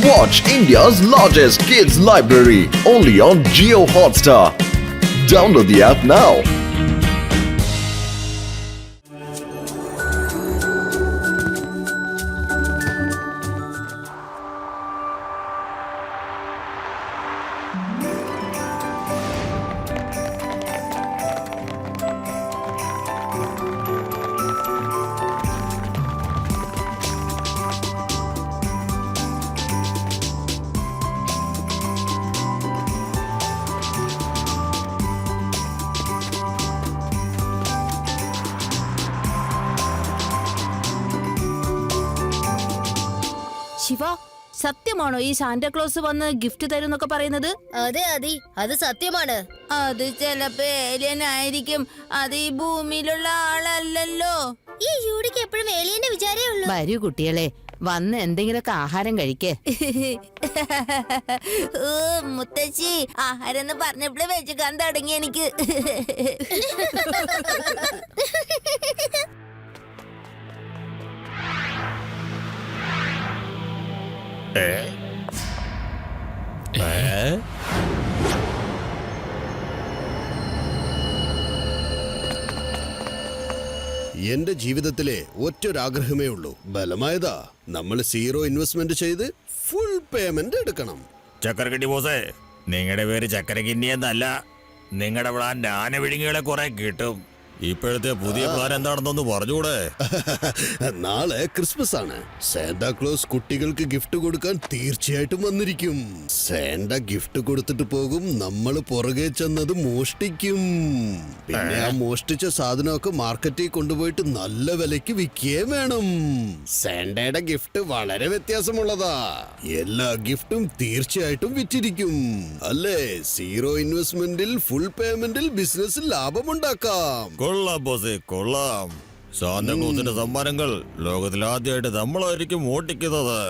Watch India's largest kids library only on Jio Hotstar. Download the app now. Shiva, സത്യമാണോ ഈ Santa Claus വന്ന് gift തരുന്നൊക്കെ പറയുന്നത്? അതെ അതി, അത് സത്യമാണ്. അത് ചിലപ്പോ ഏലിയൻ ആയിരിക്കും. അത് ഈ ഭൂമിയിലുള്ള ആളല്ലല്ലോ. ഈ യൂടിക്ക് എപ്പോഴും ഏലിയന്റെ വിചാരേ ഉള്ളൂ. വരൂ കുട്ടികളെ, വന്ന് എന്തെങ്കിലുമൊക്കെ ആഹാരം കഴിക്കേ. മുത്തശ്ശി, ആഹാരം എന്ന് പറഞ്ഞപ്പോഴേ വെച്ചുക്കാൻ തുടങ്ങി എനിക്ക്. എന്റെ ജീവിതത്തിലെ ഒറ്റൊരാഗ്രഹമേ ഉള്ളൂ, ബലമായതാ. നമ്മൾ സീറോ ഇൻവെസ്റ്റ്മെന്റ് ചെയ്ത് ഫുൾ പേയ്മെന്റ് എടുക്കണം. ചക്കരക്കിണ്ടി ബോസേ, നിങ്ങളുടെ പേര് ചക്കരക്കിണ്ടി എന്നല്ല. നിങ്ങളുടെ പ്ലാൻ നാന വിഴുങ്ങികളെ കുറെ കിട്ടും. ഇപ്പോഴത്തെ പുതിയ പ്ലാൻ എന്താണെന്നൊന്ന് പറഞ്ഞുകൂടെ? നാളെ ക്രിസ്മസ് ആണ്. സാന്റാക്ലോസ് കുട്ടികൾക്ക് ഗിഫ്റ്റ് കൊടുക്കാൻ തീർച്ചയായിട്ടും വന്നിരിക്കും. സാന്റ ഗിഫ്റ്റ് കൊടുത്തിട്ട് പോകും, നമ്മൾ പുറകെ ചെന്നത് മോഷ്ടിക്കും. പിന്നെ ആ മോഷ്ടിച്ച സാധനമൊക്കെ മാർക്കറ്റിൽ കൊണ്ടുപോയിട്ട് നല്ല വിലയ്ക്ക് വിൽക്കുകയും വേണം. സാന്റയുടെ ഗിഫ്റ്റ് വളരെ വ്യത്യാസമുള്ളതാ. എല്ലാ ഗിഫ്റ്റും തീർച്ചയായിട്ടും വിറ്റിരിക്കും. അല്ലേ? സീറോ ഇൻവെസ്റ്റ്മെന്റിൽ ഫുൾ പേയ്മെന്റിൽ ബിസിനസ്സിൽ ലാഭമുണ്ടാക്കാം. കൊള്ളാം ബോസേ, കൊള്ളാം. സാന്താക്ലോസിന്റെ സമ്മാനങ്ങൾ ലോകത്തിലാദ്യമായിട്ട് നമ്മളായിരിക്കും ഓട്ടിക്കുന്നത്.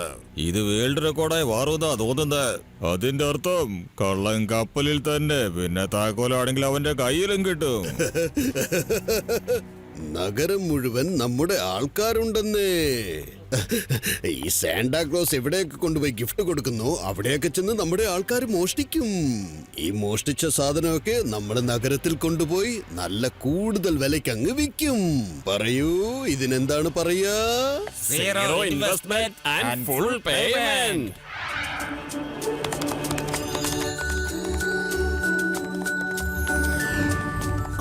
ഇത് വേൾഡ് റെക്കോർഡായി മാറുമെന്നാ തോന്നുന്നത്. അതിന്റെ അർത്ഥം കള്ളൻ കപ്പലിൽ തന്നെ, പിന്നെ താക്കോലാണെങ്കിൽ അവന്റെ കയ്യിലും കിട്ടും. നഗരം മുഴുവൻ നമ്മുടെ ആൾക്കാരുണ്ടെന്നേ. ഈ സാന്റാക്ലോസ് എവിടെയൊക്കെ കൊണ്ടുപോയി ഗിഫ്റ്റ് കൊടുക്കുന്നു അവിടെയൊക്കെ ചെന്ന് നമ്മുടെ ആൾക്കാർ മോഷ്ടിക്കും. ഈ മോഷ്ടിച്ച സാധനമൊക്കെ നമ്മുടെ നഗരത്തിൽ കൊണ്ടുപോയി നല്ല കൂടുതൽ വിലയ്ക്ക് അങ്ങ് വിൽക്കും. പറയൂ, ഇതിനെന്താണ് പറയാ? Zero investment and full payment.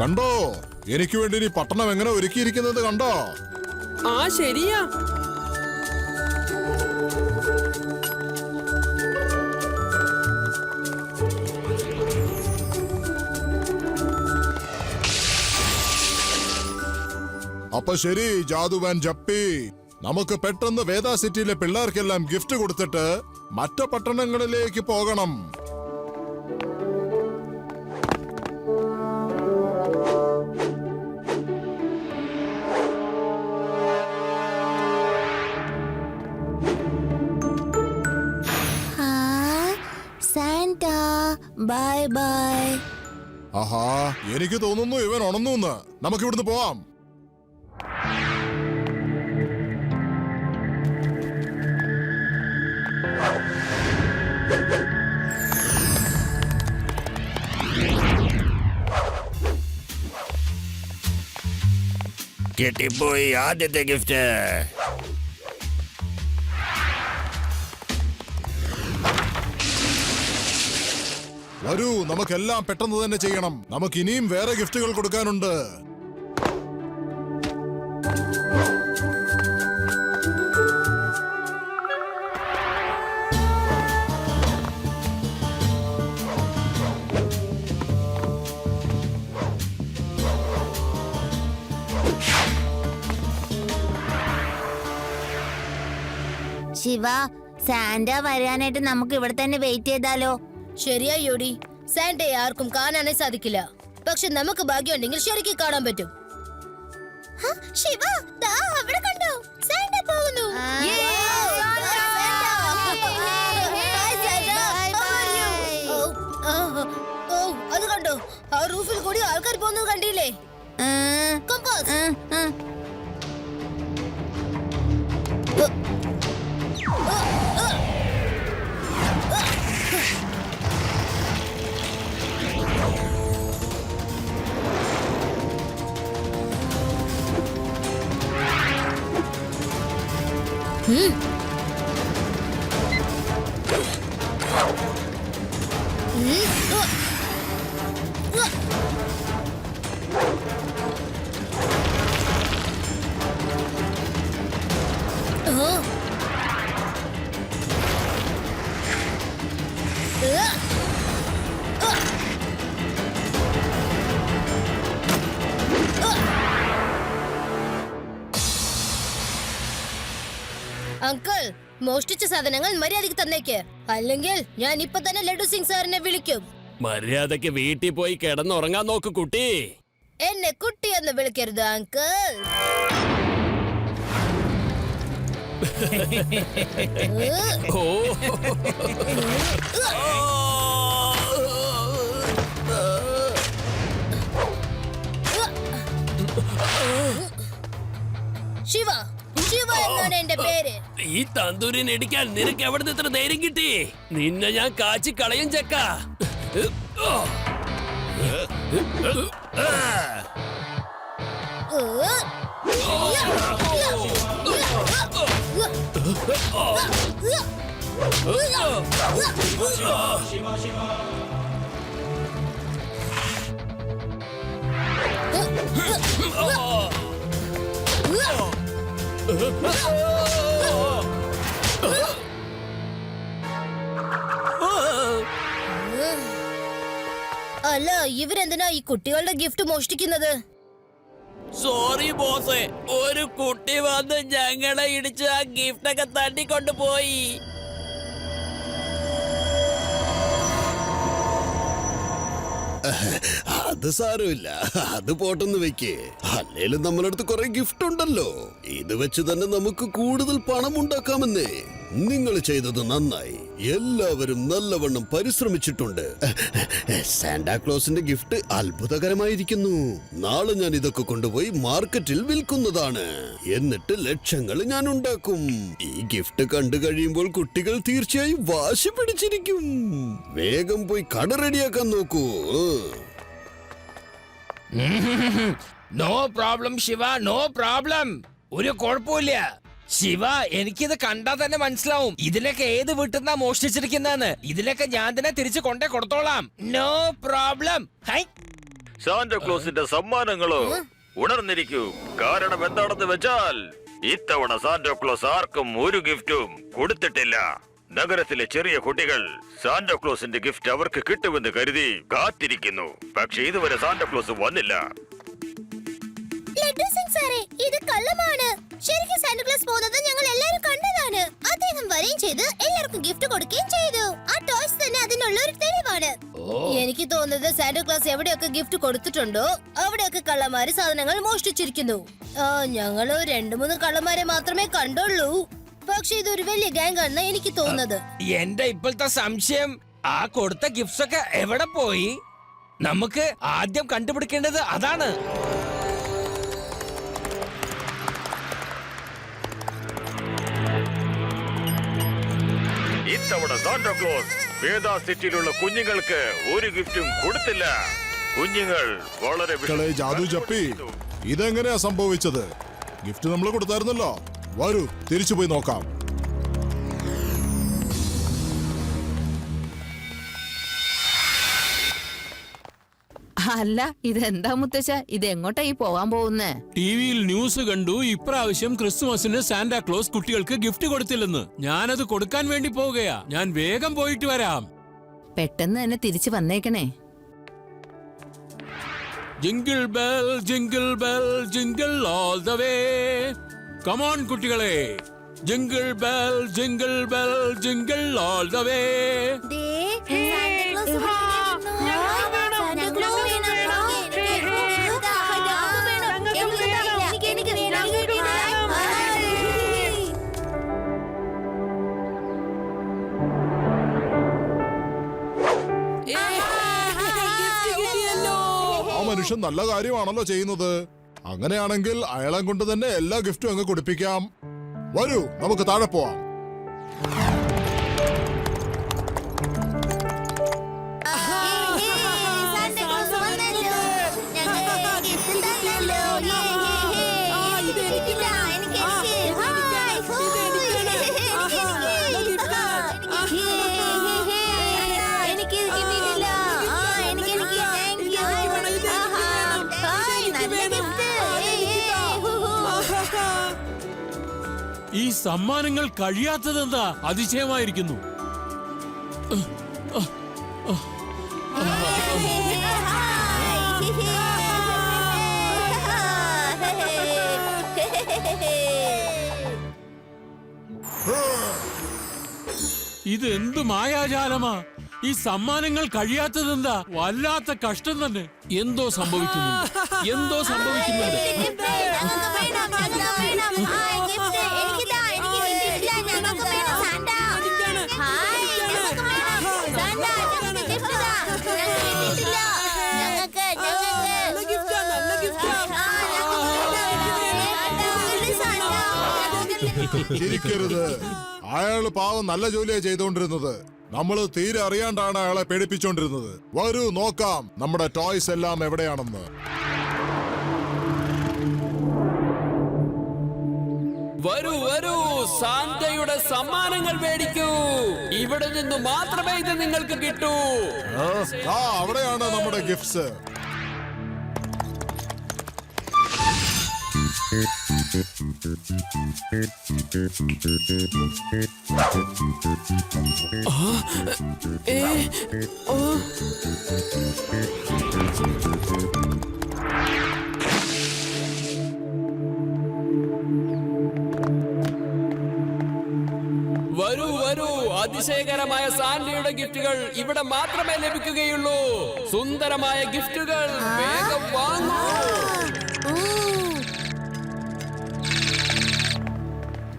കണ്ടോ, എനിക്ക് വേണ്ടി ഈ പട്ടണം എങ്ങനെ ഒരുക്കിയിരിക്കുന്നത് കണ്ടോ? ആ ശരിയാ. അപ്പൊ ശരി ജാദുവാൻ ജപ്പി, നമുക്ക് പെട്ടെന്ന് വേദാ സിറ്റിയിലെ പിള്ളേർക്കെല്ലാം ഗിഫ്റ്റ് കൊടുത്തിട്ട് മറ്റു പട്ടണങ്ങളിലേക്ക് പോകണം. Bye bye. ആഹാ, എനിക്ക് തോന്നുന്നു ഇവൻ ഉണന്നു. നമുക്ക് ഇവിടുന്ന് പോവാം. കിട്ടിപ്പോയി ആദ്യത്തെ ഗിഫ്റ്റ്. വരൂ, നമുക്കെല്ലാം പെട്ടെന്ന് തന്നെ ചെയ്യണം. നമുക്ക് ഇനിയും വേറെ ഗിഫ്റ്റുകൾ കൊടുക്കാനുണ്ട്. ശിവ, സാന്റ വരാനായിട്ട് നമുക്ക് ഇവിടെ തന്നെ വെയിറ്റ് ചെയ്താലോ? ശരിയാ യോടി, സാന്റയെ ആർക്കും കാണാനേ സാധിക്കില്ല. പക്ഷെ നമുക്ക് ഭാഗ്യമുണ്ടെങ്കിൽ ശരിക്കും കാണാൻ പറ്റും. ശിവ, ദാ അവിടെ കണ്ടോ, സാന്റ പോകുന്നു. അത് കണ്ടോ, ആ റൂഫിൽ കൂടി ആൾക്കാർ പോകുന്നത് കണ്ടില്ലേ? കമ്പാസ്. അങ്കിൾ, മോഷ്ടിച്ച സാധനങ്ങൾ മര്യാദയ്ക്ക് തന്നേക്ക്, അല്ലെങ്കിൽ ഞാൻ ഇപ്പൊ തന്നെ ലഡു സിംഗ് സാറിനെ വിളിക്കും. മര്യാദക്ക് വീട്ടിൽ പോയി കിടന്നുറങ്ങാൻ നോക്ക് കുട്ടി. എന്നെ കുട്ടിയെന്ന് വിളിക്കരുത് അങ്കിൾ. ഓ ശിവ, ശിവ എന്നാണ് എന്റെ പേര്. ഈ തന്തൂരിനെ ഇടിക്കാൻ നിനക്ക് എവിടുന്ന് ഇത്ര ധൈര്യം കിട്ടി? നിന്നെ ഞാൻ കാച്ചി കളയും ചക്ക. അല്ല, ഇവരെന്തിനാ ഈ കുട്ടികളുടെ ഗിഫ്റ്റ് മോഷ്ടിക്കുന്നത്? സോറി ബോസേ, ഒരു കുട്ടി വന്ന് ഞങ്ങളെ ഇടിച്ച് ആ ഗിഫ്റ്റൊക്കെ തട്ടിക്കൊണ്ടു പോയി. അത് സാരമില്ല, അത് പോട്ടെന്ന് വെക്കേ. അല്ലേലും നമ്മളടുത്ത് കുറെ ഗിഫ്റ്റ് ഉണ്ടല്ലോ. ഇത് വെച്ച് തന്നെ നമുക്ക് കൂടുതൽ പണം ഉണ്ടാക്കാമെന്നേ. നിങ്ങൾ ചെയ്തത് നന്നായി. എല്ലാവരും നല്ലവണ്ണം പരിശ്രമിച്ചിട്ടുണ്ട്. സാന്റാക്ലോസിന്റെ ഗിഫ്റ്റ് അത്ഭുതകരമായിരിക്കുന്നു. നാളെ ഞാൻ ഇതൊക്കെ കൊണ്ടുപോയി മാർക്കറ്റിൽ വിൽക്കുന്നതാണ്. എന്നിട്ട് ലക്ഷങ്ങൾ ഞാൻ ഉണ്ടാക്കും. ഈ ഗിഫ്റ്റ് കണ്ടു കഴിയുമ്പോൾ കുട്ടികൾ തീർച്ചയായും വാശി പിടിച്ചിരിക്കും. വേഗം പോയി കട റെഡിയാക്കാൻ നോക്കൂ. No problem Shiva, no problem. ഒരു കുഴപ്പമില്ല ശിവ, എനിക്കിത് കണ്ടാൽ തന്നെ മനസ്സിലാവും ഇതിലൊക്കെ ഏത് വീട്ടിന്നാ മോഷ്ടിച്ചിരിക്കുന്നെന്ന്. ഇതിലൊക്കെ ഞാൻ തന്നെ തിരിച്ചു കൊണ്ടേ കൊടുത്തോളാം. No problem. ഹൈ, സാന്റാക്ലോസിന്റെ സമ്മാനങ്ങളോ ഉണർന്നിരിക്കൂ. കാരണം എന്താണെന്ന് വെച്ചാൽ ഇത്തവണ സാന്റാക്ലോസ് ആർക്കും ഒരു ഗിഫ്റ്റും കൊടുത്തിട്ടില്ല. നഗരത്തിലെ ചെറിയ കുട്ടികൾ സാന്റാക്ലോസിന്റെ ഗിഫ്റ്റ് അവർക്ക് കിട്ടുമെന്ന് കരുതി കാത്തിരിക്കുന്നു. പക്ഷെ ഇതുവരെ സാന്റാക്ലോസ് വന്നില്ല. ലഡു സിംഗ് സാറേ, ഇത് കള്ളമാണ്. ശരിക്കും സാന്റാക്ലോസ് പോകുന്നത് ഞങ്ങൾ എല്ലാവരും കണ്ടതാണ്. അദ്ദേഹം വരികയും ചെയ്ത് എല്ലാവർക്കും ഗിഫ്റ്റ് കൊടുക്കുകയും ചെയ്തു. ആ ടോയ്സ് തന്നെ അതിനുള്ള ഒരു തെളിവാണ്. എനിക്ക് തോന്നുന്നത് സാന്റാക്ലോസ് എവിടെയൊക്കെ ഗിഫ്റ്റ് കൊടുത്തിട്ടുണ്ടോ അവിടെയൊക്കെ കള്ളന്മാര് സാധനങ്ങൾ മോഷ്ടിച്ചിരിക്കുന്നു. ഞങ്ങള് 2-3 കള്ളന്മാരെ മാത്രമേ കണ്ടുള്ളൂ. പക്ഷെ ഇതൊരു വലിയ ഗാങ് ആണെന്ന് എനിക്ക് തോന്നുന്നത്. എന്റെ ഇപ്പോഴത്തെ സംശയം, ആ കൊടുത്ത ഗിഫ്റ്റ്സ് ഒക്കെ എവിടെ പോയി? നമുക്ക് ആദ്യം കണ്ടുപിടിക്കേണ്ടത് അതാണ്. ഇത്തവണ സാന്റാക്ലോസ് വേദാ സിറ്റിയിലുള്ള കുഞ്ഞുങ്ങൾക്ക് ഒരു ഗിഫ്റ്റും കൊടുത്തില്ല. കുഞ്ഞുങ്ങൾ വളരെ ജാദു ജപ്പി, ഇതെങ്ങനെയാ സംഭവിച്ചത്? ഗിഫ്റ്റ് നമ്മൾ കൊടുത്തായിരുന്നല്ലോ. വരൂ, തിരിച്ചു പോയി നോക്കാം. അല്ല, ഇതെന്താ മുത്തശ്ശ, ഇത് എങ്ങോട്ടാ ഈ പോകാൻ പോകുന്നേ? ടിവിയിൽ ന്യൂസ് കണ്ടു ഇപ്രാവശ്യം ക്രിസ്തുമസിന് സാന്റാക്ലോസ് കുട്ടികൾക്ക് ഗിഫ്റ്റ് കൊടുത്തില്ലെന്ന്. ഞാനത് കൊടുക്കാൻ വേണ്ടി പോവുകയാ. ഞാൻ വേഗം പോയിട്ട് വരാം. പെട്ടെന്ന് തന്നെ തിരിച്ചു വന്നേക്കണേ. Jingle bell jingle bell jingle all the way. Come on കുട്ടികളെ, jingle bell jingle bell jingle all the way. ആ മനുഷ്യൻ നല്ല കാര്യമാണല്ലോ ചെയ്യുന്നത്. അങ്ങനെയാണെങ്കിൽ അയാളെ കൊണ്ട് തന്നെ എല്ലാ ഗിഫ്റ്റും അങ്ങ് കൊടുപ്പിക്കാം. വരൂ, നമുക്ക് താഴെ പോവാം. സമ്മാനങ്ങൾ കഴിയാത്തതെന്താ അതിശയമായിരിക്കുന്നു. ഇത് എന്ത് മായാജാലമാ? ഈ സമ്മാനങ്ങൾ കഴിയാത്തതെന്താ? വല്ലാത്ത കഷ്ടം തന്നെ. എന്തോ സംഭവിക്കുന്നുണ്ട്. ചിരിക്കരുത്. അയാള് പാവം നല്ല ജോലിയാ ചെയ്തോണ്ടിരുന്നത്. നമ്മള് തീരെ അറിയാണ്ടാണ് അയാളെ പേടിപ്പിച്ചോണ്ടിരുന്നത്. വരൂ നോക്കാം നമ്മുടെ ടോയ്സ് എല്ലാം എവിടെയാണെന്ന്. വരൂ വരൂ, സാന്തയുടെ സമ്മാനങ്ങൾ മേടിക്കൂ. ഇവിടെ നിന്ന് മാത്രമേ ഇത് നിങ്ങൾക്ക് കിട്ടൂ. അവിടെയാണ് നമ്മുടെ ഗിഫ്റ്റ്സ്. വരൂ വരൂ, അതിശയകരമായ സാന്റയുടെ ഗിഫ്റ്റുകൾ ഇവിടെ മാത്രമേ ലഭിക്കുകയുള്ളൂ. സുന്ദരമായ ഗിഫ്റ്റുകൾ വേഗം വാങ്ങൂ.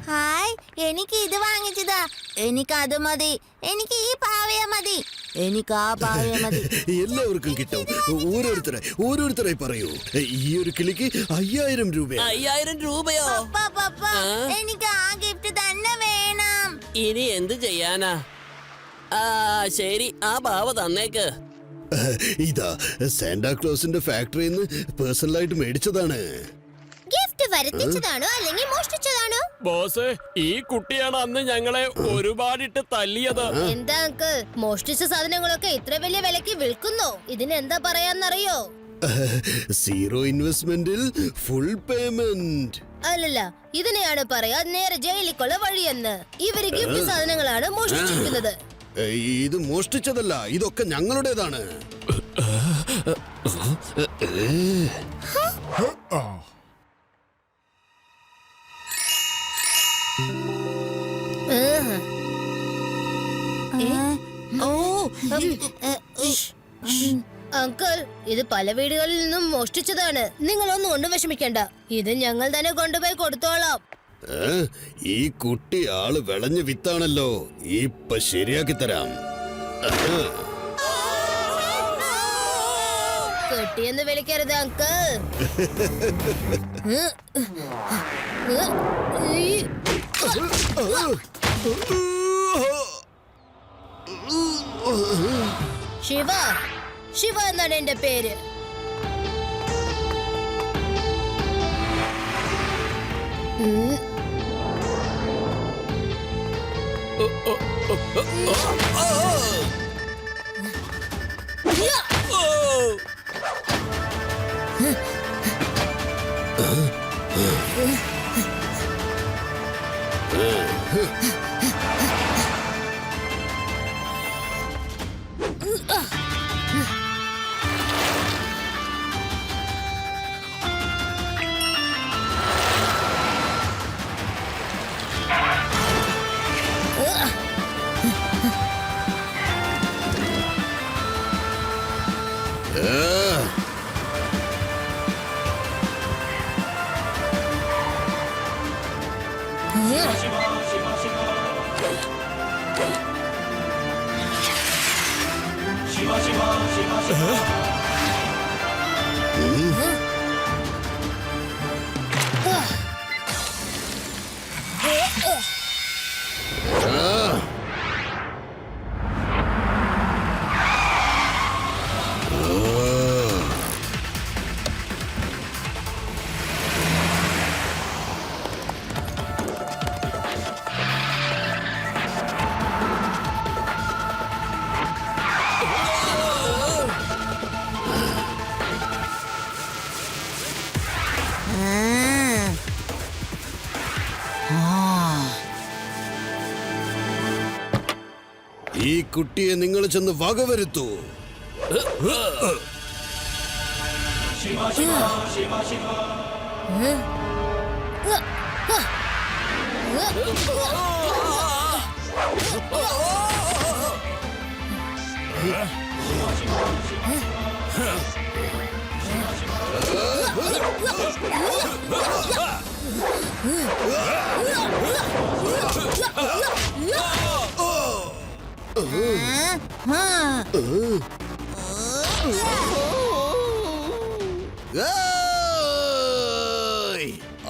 ഹായ്, എനിക്ക് ഇത് വാങ്ങിച്ചതാ. എനിക്ക് അത് മതി. എനിക്ക് ഈ പാവയ മതി. എനിക്ക് ആ പാവയ മതി. എല്ലാവർക്കും കിട്ടും. ഓരോരുത്തരായി പറയൂ. ഈ ഒരു കിളിക്ക് 5000 രൂപ. 5000 രൂപയോ? പപ്പ, എനിക്ക് ആ ഗിഫ്റ്റ് തന്നെ വേണം. ഇനി എന്ത് ചെയ്യാനാ? ശരി, ആ ബാവ തന്നേക്ക്. ഇതാ സാന്റാക്ലോസിന്റെ ഫാക്ടറിയിൽ നിന്ന് പേഴ്സണലായിട്ട് മേടിച്ചതാണ്. ഗിഫ്റ്റ് വരുത്തിച്ചതാണോ അല്ലെങ്കിൽ മോഷ്ടിച്ചതാണോ? ബോസ്, ഈ കുട്ടിയാണ് അന്ന് ഞങ്ങളെ ഒരുപാടിട്ട് തല്ലിയത്. എന്താ അങ്കിൾ, മോഷ്ടിച്ച സാധനങ്ങളൊക്കെ ഇത്ര വലിയ വിലക്ക് വിൽക്കുന്നോ? ഇതിന് എന്താ പറയാന്നറിയോ? 0 ഇൻവെസ്റ്റ്മെന്റിൽ ഫുൾ പേയ്മെന്റ്. അല്ലല്ല, ഇതിനെയാണ് പറയാ നേരെ ജയിലിക്കുള്ള വഴിയെന്ന്. ഇവര് ഗിഫ്റ്റ് സാധനങ്ങളാണ് മോഷ്ടിച്ചിരിക്കുന്നത്. ഇത് മോഷ്ടിച്ചതല്ല, ഇതൊക്കെ ഞങ്ങളുടേതാണ്. അങ്കിൾ, ഇത് പല വീടുകളിൽ നിന്നും മോഷ്ടിച്ചതാണ്. നിങ്ങളൊന്നും കൊണ്ടും വിഷമിക്കണ്ട. ഇത് ഞങ്ങൾ തന്നെ കൊണ്ടുപോയി കൊടുത്തോളാം. ഈ കുട്ടി ആള് വിളഞ്ഞ വിത്താണല്ലോ. ഇപ്പൊ ശരിയാക്കി തരാം. കുട്ടിയെന്ന് വിളിക്കരുത് അങ്കിൾ. ശിവ എന്നാണ് എന്റെ പേര്. ഈ കുട്ടിയെ നിങ്ങൾ ചെന്ന് വകവരുത്തൂ.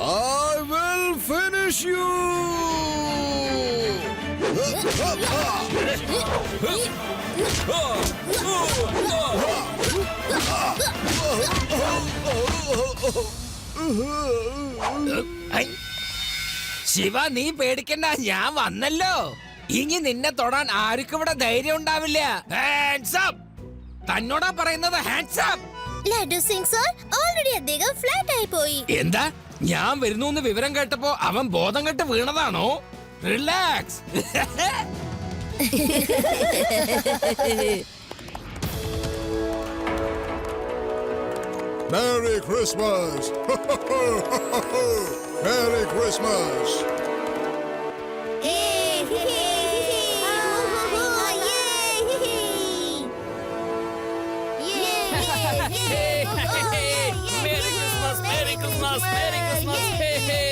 I will finish you. Shiva, നീ പേടിക്കണ്ട, ഞാൻ വന്നല്ലോ. ഇനി നിന്നെ തൊടാൻ ആർക്കും ഇവിടെ ധൈര്യം ഉണ്ടാവില്ല. Hands up! തന്നോടാ പറയുന്നത്, hands up. Laddu Singh sir, already അദ്ദേഹം ഫ്ലാറ്റ് ആയി പോയി. എന്താ? ഞാൻ വരുന്നു എന്ന് വിവരം കേട്ടപ്പോ അവൻ ബോധം കെട്ട് വീണതാണോ? Relax. Merry Christmas! Merry Christmas! Merry Christmas, Merry Christmas, hey, hey.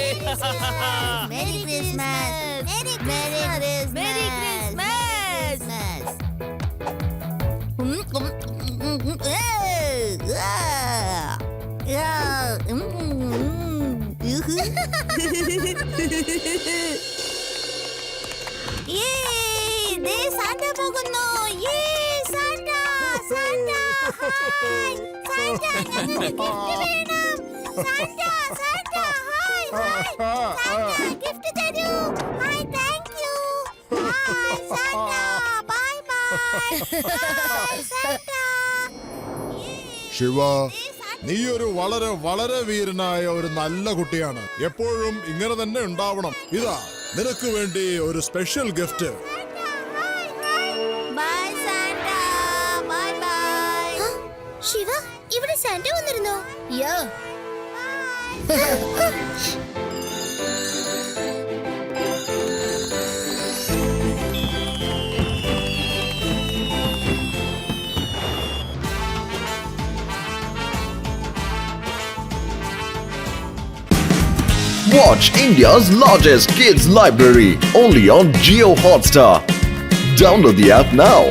Merry Christmas! Merry Christmas! Merry Santa പോകുന്നു. സാന്റ സാന്റ ഹായ് സാന്റ, ഞങ്ങൾക്ക് ഗിഫ്റ്റ് വേണം. Santa Santa hi hi Santa, gift തരൂ. Hi, thank you. Hi Santa, bye bye. Hi Santa. Shiva, നീ ഒരു വളരെ വളരെ വീരനായ ഒരു നല്ല കുട്ടിയാണ്. എപ്പോഴും ഇങ്ങനെ തന്നെ ഉണ്ടാവണം. ഇതാ നിനക്ക് വേണ്ടി ഒരു special gift. Bye Santa, bye bye. Shiva, ഇവിടെ സാന്റ വന്നിരുന്നോ? യോ. Watch India's largest kids library only on Jio Hotstar. Download the app now.